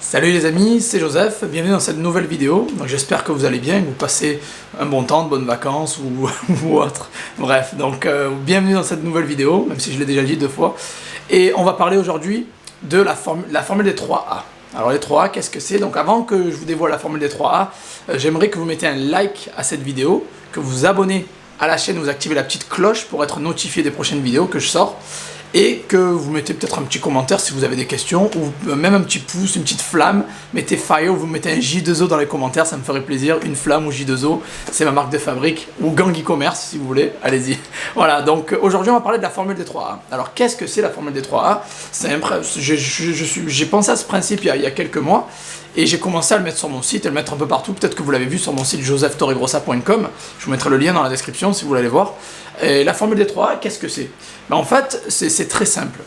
Salut les amis, c'est Joseph, bienvenue dans cette nouvelle vidéo. Donc j'espère que vous allez bien, que vous passez un bon temps, de bonnes vacances ou autre. Bref, donc bienvenue dans cette nouvelle vidéo, même si je l'ai déjà dit 2 fois. Et on va parler aujourd'hui de la formule des 3A. Alors les 3A, qu'est-ce que c'est? Donc avant que je vous dévoile la formule des 3A, j'aimerais que vous mettiez un like à cette vidéo, que vous vous abonnez à la chaîne, vous activez la petite cloche pour être notifié des prochaines vidéos que je sors. Et que vous mettez peut-être un petit commentaire si vous avez des questions, ou même un petit pouce, une petite flamme, mettez fire, ou vous mettez un J2O dans les commentaires, ça me ferait plaisir, une flamme ou J2O, c'est ma marque de fabrique, ou Gang e-commerce si vous voulez, allez-y. Voilà, donc aujourd'hui on va parler de la formule des 3A. Alors qu'est-ce que c'est la formule des 3A? J'ai pensé à ce principe il y a quelques mois, et j'ai commencé à le mettre sur mon site, et le mettre un peu partout, peut-être que vous l'avez vu sur mon site josephtorregrossa.com, je vous mettrai le lien dans la description si vous voulez aller voir. Et la formule des 3A, qu'est-ce que c'est? Ben en fait, c'est très simple.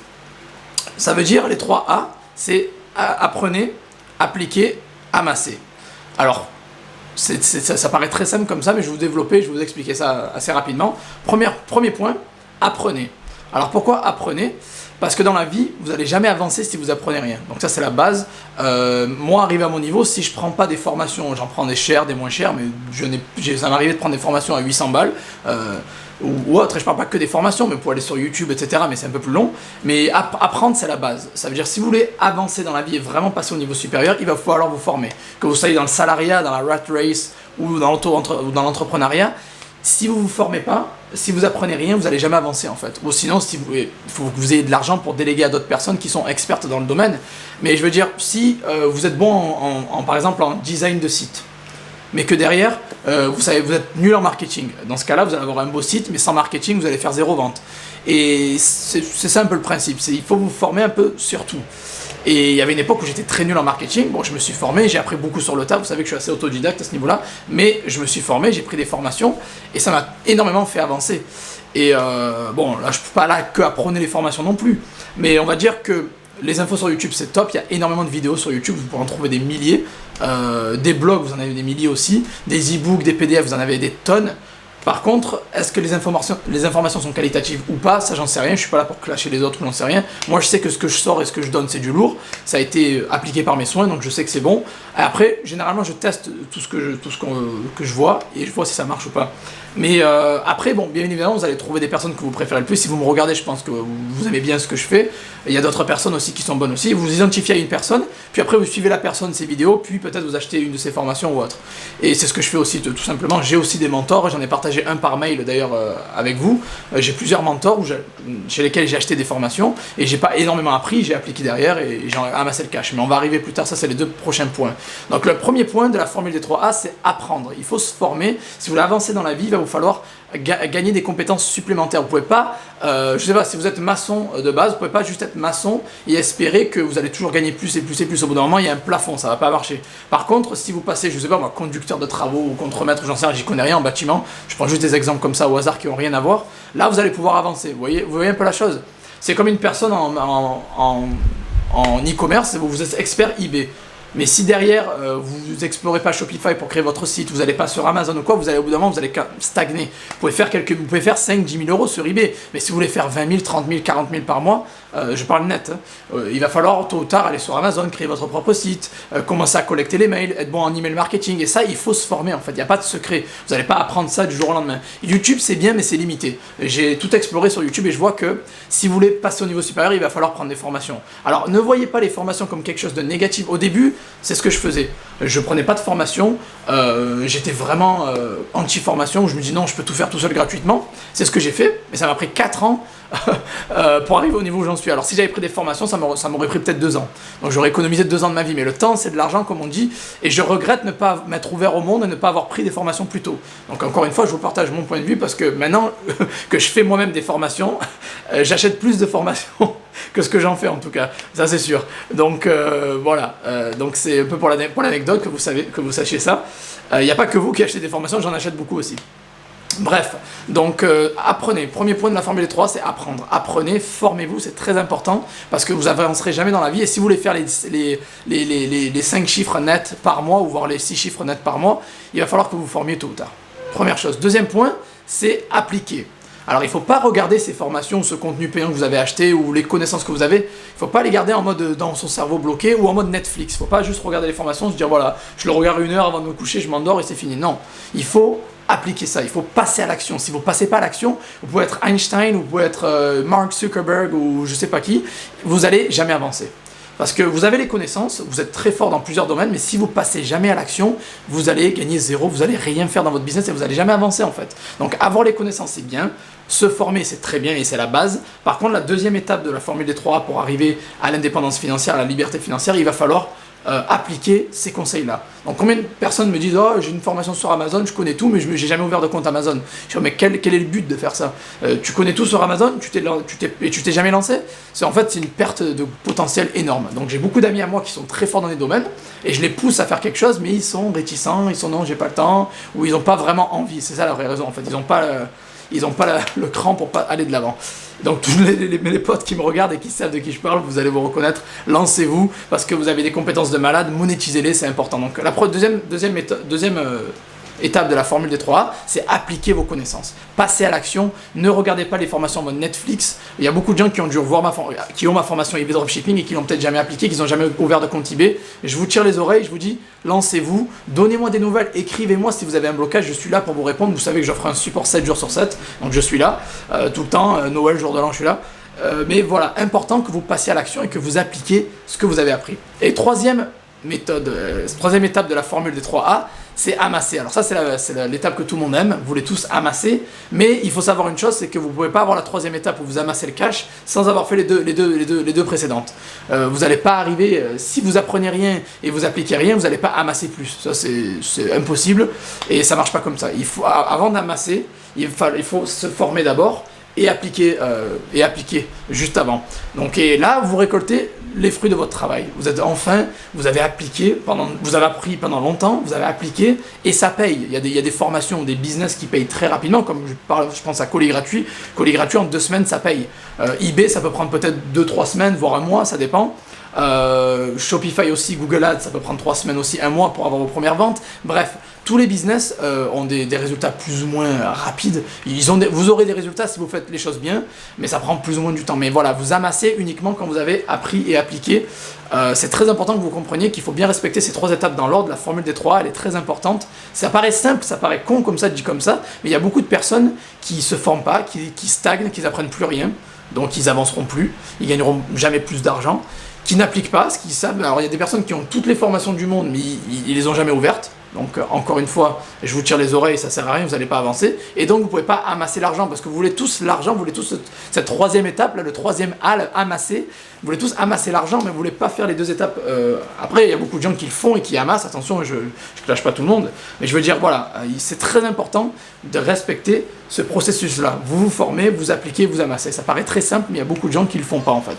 Ça veut dire, les 3A, c'est apprenez, appliquer, amasser. Alors, ça paraît très simple comme ça, mais je vais vous développer, je vais vous expliquer ça assez rapidement. Premier point, apprenez. Alors pourquoi apprenez? Parce que dans la vie, vous n'allez jamais avancer si vous apprenez rien. Donc ça c'est la base. Moi, arrivé à mon niveau, si je ne prends pas des formations, j'en prends des chères, des moins chères, mais ça m'est arrivé de prendre des formations à 800 balles, ou autre, et je parle pas que des formations, mais pour aller sur YouTube, etc., mais c'est un peu plus long. Mais apprendre, c'est la base. Ça veut dire, si vous voulez avancer dans la vie et vraiment passer au niveau supérieur, il va falloir vous former. Que vous soyez dans le salariat, dans la rat race, ou dans l'entrepreneuriat, si vous ne vous formez pas, si vous apprenez rien, vous n'allez jamais avancer en fait. Ou sinon, il faut que vous ayez de l'argent pour déléguer à d'autres personnes qui sont expertes dans le domaine. Mais je veux dire, si vous êtes bon par exemple en design de site, mais que derrière, vous êtes nul en marketing. Dans ce cas-là, vous allez avoir un beau site, mais sans marketing, vous allez faire 0 vente. Et c'est ça un peu le principe. Il faut vous former un peu sur tout. Et il y avait une époque où j'étais très nul en marketing. Bon, je me suis formé, j'ai appris beaucoup sur le tas. Vous savez que je suis assez autodidacte à ce niveau-là. Mais je me suis formé, j'ai pris des formations. Et ça m'a énormément fait avancer. Et bon, là, je ne peux pas là que apprendre les formations non plus. Mais on va dire que les infos sur YouTube, c'est top. Il y a énormément de vidéos sur YouTube. Vous pourrez en trouver des milliers. Des blogs, vous en avez des milliers aussi. Des e-books, des PDF, vous en avez des tonnes. Par contre, est-ce que les informations sont qualitatives ou pas? Ça, j'en sais rien. Je suis pas là pour clasher les autres ou j'en sais rien. Moi, je sais que ce que je sors et ce que je donne, c'est du lourd. Ça a été appliqué par mes soins, donc je sais que c'est bon. Après, généralement, je teste tout ce que je vois et je vois si ça marche ou pas. Mais après, bon, bien évidemment, vous allez trouver des personnes que vous préférez le plus. Si vous me regardez, je pense que vous aimez bien ce que je fais. Il y a d'autres personnes aussi qui sont bonnes aussi. Vous identifiez à une personne, puis après vous suivez la personne, ses vidéos, puis peut-être vous achetez une de ses formations ou autre. Et c'est ce que je fais aussi, tout simplement. J'ai aussi des mentors, j'en ai partagé un par mail d'ailleurs avec vous. J'ai plusieurs mentors chez lesquels j'ai acheté des formations et j'ai pas énormément appris, j'ai appliqué derrière et j'ai amassé le cash. Mais on va arriver plus tard, ça c'est les 2 prochains points. Donc le premier point de la formule des 3A, c'est apprendre. Il faut se former. Si vous voulez avancer dans la vie, il va vous falloir gagner des compétences supplémentaires. Vous pouvez pas, je sais pas, si vous êtes maçon de base, vous pouvez pas juste être maçon et espérer que vous allez toujours gagner plus et plus et plus. Au bout d'un moment, il y a un plafond, ça va pas marcher. Par contre, si vous passez, je sais pas moi, conducteur de travaux ou contremaître, j'en sais rien, j'y connais rien en bâtiment, je prends juste des exemples comme ça au hasard qui ont rien à voir, là vous allez pouvoir avancer. Vous voyez un peu la chose. C'est comme une personne en e-commerce, vous êtes expert eBay. Mais si derrière, vous n'explorez pas Shopify pour créer votre site, vous n'allez pas sur Amazon ou quoi, vous allez au bout d'un moment, vous allez stagner. Vous pouvez faire 5, 10 000 euros sur eBay, mais si vous voulez faire 20 000, 30 000, 40 000 par mois, je parle net, il va falloir tôt ou tard aller sur Amazon, créer votre propre site, commencer à collecter les mails, être bon en email marketing, et ça, il faut se former en fait, il n'y a pas de secret. Vous n'allez pas apprendre ça du jour au lendemain. YouTube, c'est bien, mais c'est limité. J'ai tout exploré sur YouTube et je vois que si vous voulez passer au niveau supérieur, il va falloir prendre des formations. Alors, ne voyez pas les formations comme quelque chose de négatif. Au début, c'est ce que je faisais. Je prenais pas de formation, j'étais vraiment anti-formation, où je me dis non, je peux tout faire tout seul gratuitement. C'est ce que j'ai fait, mais ça m'a pris 4 ans pour arriver au niveau où j'en suis. Alors si j'avais pris des formations, ça m'aurait pris peut-être 2 ans. Donc j'aurais économisé 2 ans de ma vie, mais le temps c'est de l'argent comme on dit, et je regrette ne pas m'être ouvert au monde et ne pas avoir pris des formations plus tôt. Donc encore une fois, je vous partage mon point de vue parce que maintenant que je fais moi-même des formations, j'achète plus de formations que ce que j'en fais en tout cas, ça c'est sûr. Donc voilà, donc c'est un peu pour l'anecdote que vous sachiez ça. Il n'y a pas que vous qui achetez des formations, j'en achète beaucoup aussi. Bref, donc apprenez. Premier point de la formule 3, c'est apprendre. Apprenez, formez-vous, c'est très important parce que vous avancerez jamais dans la vie. Et si vous voulez faire les 5 chiffres nets par mois ou voire les 6 chiffres nets par mois, il va falloir que vous vous formiez tôt ou tard. Première chose. Deuxième point, c'est appliquer. Alors il ne faut pas regarder ces formations, ce contenu payant que vous avez acheté ou les connaissances que vous avez, il ne faut pas les garder en mode dans son cerveau bloqué ou en mode Netflix. Il ne faut pas juste regarder les formations, se dire voilà, je le regarde 1 heure avant de me coucher, je m'endors et c'est fini. Non, il faut appliquer ça, il faut passer à l'action. Si vous ne passez pas à l'action, vous pouvez être Einstein, vous pouvez être Mark Zuckerberg ou je sais pas qui, vous n'allez jamais avancer. Parce que vous avez les connaissances, vous êtes très fort dans plusieurs domaines, mais si vous passez jamais à l'action, vous allez gagner zéro, vous allez rien faire dans votre business et vous n'allez jamais avancer en fait. Donc avoir les connaissances c'est bien, se former c'est très bien et c'est la base. Par contre la deuxième étape de la formule des 3A pour arriver à l'indépendance financière, à la liberté financière, il va falloir appliquer ces conseils-là. Donc combien de personnes me disent « Oh, j'ai une formation sur Amazon, je connais tout, mais je n'ai jamais ouvert de compte Amazon. » Je dis « Mais quel est le but de faire ça tu connais tout sur Amazon, et tu t'es jamais lancé ?» En fait, c'est une perte de potentiel énorme. Donc j'ai beaucoup d'amis à moi qui sont très forts dans les domaines, et je les pousse à faire quelque chose, mais ils sont réticents, ils sont « Non, j'ai pas le temps », ou ils n'ont pas vraiment envie. C'est ça la vraie raison, en fait. Ils n'ont pas le cran pour pas aller de l'avant. Donc tous les potes qui me regardent et qui savent de qui je parle, vous allez vous reconnaître, lancez-vous parce que vous avez des compétences de malade, monétisez-les, c'est important. Donc la deuxième étape de la formule des 3A, c'est appliquer vos connaissances. Passez à l'action, ne regardez pas les formations en mode Netflix. Il y a beaucoup de gens qui ont dû voir qui ont ma formation eBay Dropshipping et qui l'ont peut-être jamais appliqué, qui n'ont jamais ouvert de compte eBay. Je vous tire les oreilles, je vous dis, lancez-vous, donnez-moi des nouvelles, écrivez-moi si vous avez un blocage, je suis là pour vous répondre. Vous savez que j'offre un support 7 jours sur 7, donc je suis là tout le temps, Noël, jour de l'an, je suis là. Mais voilà, important que vous passiez à l'action et que vous appliquiez ce que vous avez appris. Et troisième étape de la formule des 3A, c'est amasser. Alors ça, c'est l'étape que tout le monde aime, vous voulez tous amasser, mais il faut savoir une chose, c'est que vous ne pouvez pas avoir la troisième étape où vous amassez le cash sans avoir fait les deux précédentes. Vous n'allez pas arriver, si vous apprenez rien et vous appliquez rien, vous n'allez pas amasser plus. Ça, c'est impossible et ça ne marche pas comme ça. Avant d'amasser, il faut se former d'abord et appliquer juste avant. Donc et là, vous récoltez les fruits de votre travail. Vous avez appliqué, vous avez appris pendant longtemps, vous avez appliqué et ça paye. Il y a des formations, des business qui payent très rapidement, comme je pense à Colis Gratuit. Colis Gratuit, en 2 semaines, ça paye. eBay, ça peut prendre peut-être 2-3 semaines, voire 1 mois, ça dépend. Shopify aussi, Google Ads, ça peut prendre 3 semaines aussi, 1 mois pour avoir vos premières ventes. Bref, tous les business ont des résultats plus ou moins rapides. Vous aurez des résultats si vous faites les choses bien, mais ça prend plus ou moins du temps. Mais voilà, vous amassez uniquement quand vous avez appris et appliqué. C'est très important que vous compreniez qu'il faut bien respecter ces 3 étapes dans l'ordre. La formule des 3, elle est très importante. Ça paraît simple, ça paraît con comme ça, dit comme ça, mais il y a beaucoup de personnes qui se forment pas, qui stagnent, qui n'apprennent plus rien, donc ils avanceront plus, ils gagneront jamais plus d'argent, qui n'appliquent pas ce qu'ils savent. Alors il y a des personnes qui ont toutes les formations du monde, mais ils les ont jamais ouvertes. Donc encore une fois, je vous tire les oreilles, ça sert à rien, vous n'allez pas avancer. Et donc vous ne pouvez pas amasser l'argent parce que vous voulez tous l'argent, vous voulez tous cette troisième étape, là, le troisième A, amasser. Vous voulez tous amasser l'argent, mais vous ne voulez pas faire les 2 étapes. Après, il y a beaucoup de gens qui le font et qui amassent. Attention, je ne clash pas tout le monde. Mais je veux dire, voilà, c'est très important de respecter ce processus-là. Vous vous formez, vous appliquez, vous amassez. Ça paraît très simple, mais il y a beaucoup de gens qui ne le font pas en fait.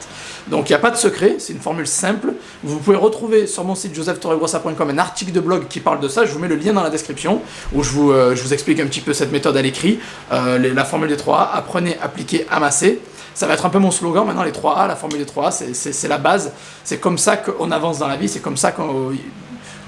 Donc il n'y a pas de secret, c'est une formule simple. Vous pouvez retrouver sur mon site josephtorregrossa.com un article de blog qui parle de ça. Je vous mets le lien dans la description où je vous explique un petit peu cette méthode à l'écrit. La formule des 3A, apprenez, appliquez, amassez. Ça va être un peu mon slogan maintenant, les 3A, la formule des 3A, c'est la base. C'est comme ça qu'on avance dans la vie, c'est comme ça que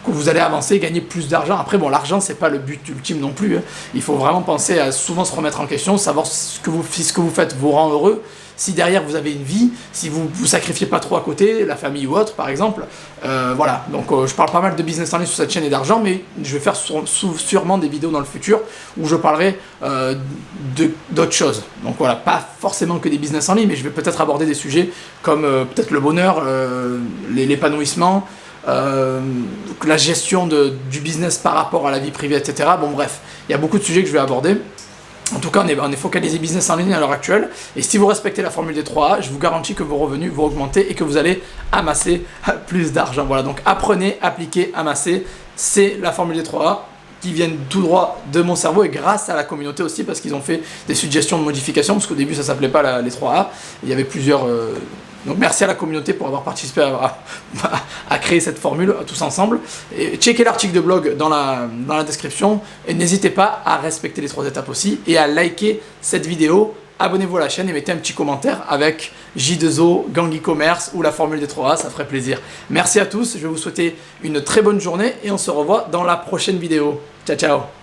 vous allez avancer, gagner plus d'argent. Après, bon, l'argent, c'est pas le but ultime non plus. Il faut vraiment penser à souvent se remettre en question, savoir si ce que vous faites vous rend heureux. Si derrière vous avez une vie, si vous vous sacrifiez pas trop à côté, la famille ou autre par exemple, voilà. Donc je parle pas mal de business en ligne sur cette chaîne et d'argent, mais je vais faire sûrement des vidéos dans le futur où je parlerai d'autres choses. Donc voilà, pas forcément que des business en ligne, mais je vais peut-être aborder des sujets comme peut-être le bonheur, l'épanouissement, la gestion du business par rapport à la vie privée, etc. Bon bref, il y a beaucoup de sujets que je vais aborder. En tout cas, on est focalisé business en ligne à l'heure actuelle. Et si vous respectez la formule des 3A, je vous garantis que vos revenus vont augmenter et que vous allez amasser plus d'argent. Voilà, donc apprenez, appliquez, amassez. C'est la formule des 3A qui viennent tout droit de mon cerveau et grâce à la communauté aussi parce qu'ils ont fait des suggestions de modifications parce qu'au début ça s'appelait pas les 3A. Il y avait plusieurs... Donc merci à la communauté pour avoir participé à créer cette formule tous ensemble. Et checkez l'article de blog dans la description et n'hésitez pas à respecter les 3 étapes aussi et à liker cette vidéo. Abonnez-vous à la chaîne et mettez un petit commentaire avec J2O, Gang e-commerce ou la formule des 3A, ça ferait plaisir. Merci à tous, je vais vous souhaiter une très bonne journée et on se revoit dans la prochaine vidéo. Ciao ciao.